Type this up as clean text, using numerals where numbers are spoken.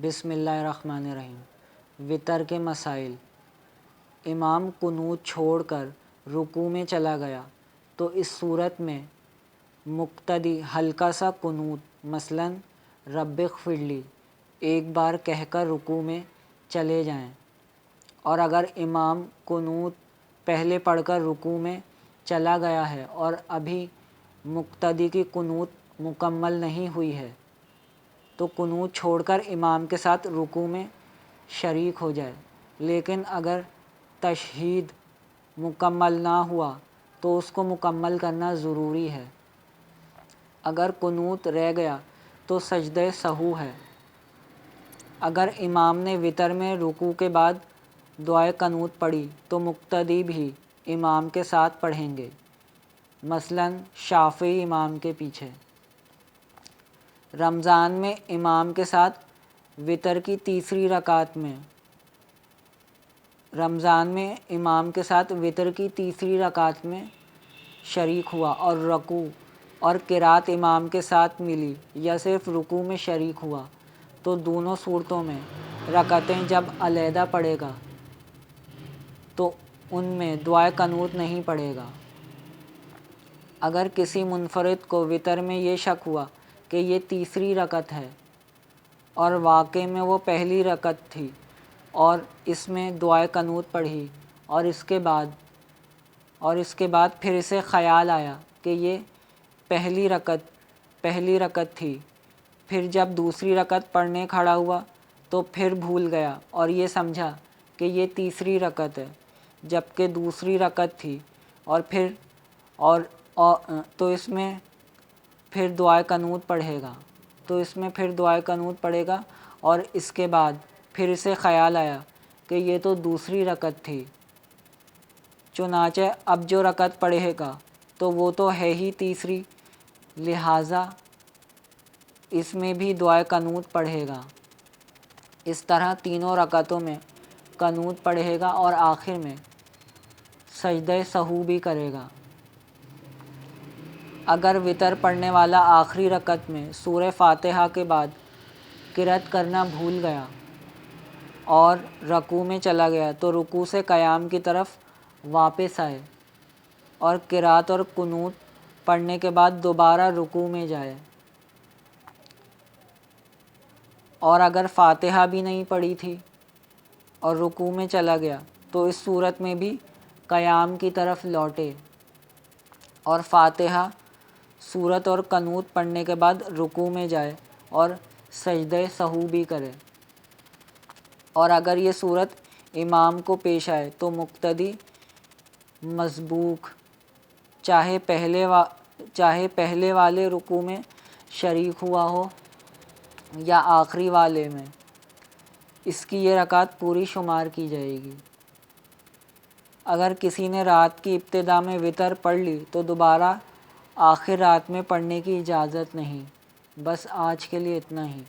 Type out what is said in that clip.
بسم اللہ الرحمن الرحیم۔ وتر کے مسائل۔ امام قنوت چھوڑ کر رکوع میں چلا گیا تو اس صورت میں مقتدی ہلکا سا قنوت مثلاً رب اغفر لی ایک بار کہہ کر رکوع میں چلے جائیں، اور اگر امام قنوت پہلے پڑھ کر رکوع میں چلا گیا ہے اور ابھی مقتدی کی قنوت مکمل نہیں ہوئی ہے تو قنوت چھوڑ کر امام کے ساتھ رکوع میں شریک ہو جائے، لیکن اگر تشہید مکمل نہ ہوا تو اس کو مکمل کرنا ضروری ہے۔ اگر قنوت رہ گیا تو سجدہ سہو ہے۔ اگر امام نے وتر میں رکوع کے بعد دعائے قنوت پڑھی تو مقتدی بھی امام کے ساتھ پڑھیں گے، مثلاً شافعی امام کے پیچھے۔ رمضان میں امام کے ساتھ وتر کی تیسری رکعت میں شریک ہوا اور رکوع اور قرات امام کے ساتھ ملی یا صرف رکوع میں شریک ہوا تو دونوں صورتوں میں رکعتیں جب علیحدہ پڑھے گا تو ان میں دعائے قنوت نہیں پڑھے گا۔ اگر کسی منفرد کو وتر میں یہ شک ہوا کہ یہ تیسری رکعت ہے اور واقع میں وہ پہلی رکعت تھی اور اس میں دعائے قنوت پڑھی اور اس کے بعد پھر اسے خیال آیا کہ یہ پہلی رکعت تھی، پھر جب دوسری رکعت پڑھنے کھڑا ہوا تو پھر بھول گیا اور یہ سمجھا کہ یہ تیسری رکعت ہے جبکہ دوسری رکعت تھی تو اس میں پھر دعائے قنوت پڑھے گا اور اس کے بعد پھر اسے خیال آیا کہ یہ تو دوسری رکعت تھی، چنانچہ اب جو رکعت پڑھے گا تو وہ تو ہے ہی تیسری، لہٰذا اس میں بھی دعائے قنوت پڑھے گا۔ اس طرح تینوں رکعتوں میں قنوت پڑھے گا اور آخر میں سجدہ سہو بھی کرے گا۔ اگر وتر پڑھنے والا آخری رکعت میں سورہ فاتحہ کے بعد قرأت کرنا بھول گیا اور رکوع میں چلا گیا تو رکوع سے قیام کی طرف واپس آئے اور قرأت اور قنوت پڑھنے کے بعد دوبارہ رکوع میں جائے، اور اگر فاتحہ بھی نہیں پڑھی تھی اور رکوع میں چلا گیا تو اس صورت میں بھی قیام کی طرف لوٹے اور فاتحہ سورت اور قنوت پڑھنے کے بعد رکوع میں جائے اور سجدہ سہو بھی کرے، اور اگر یہ صورت امام کو پیش آئے تو مقتدی مسبوق چاہے پہلے والے رکوع میں شریک ہوا ہو یا آخری والے میں، اس کی یہ رکعت پوری شمار کی جائے گی۔ اگر کسی نے رات کی ابتدا میں وتر پڑھ لی تو دوبارہ آخر رات میں پڑھنے کی اجازت نہیں۔ بس آج کے لیے اتنا ہی۔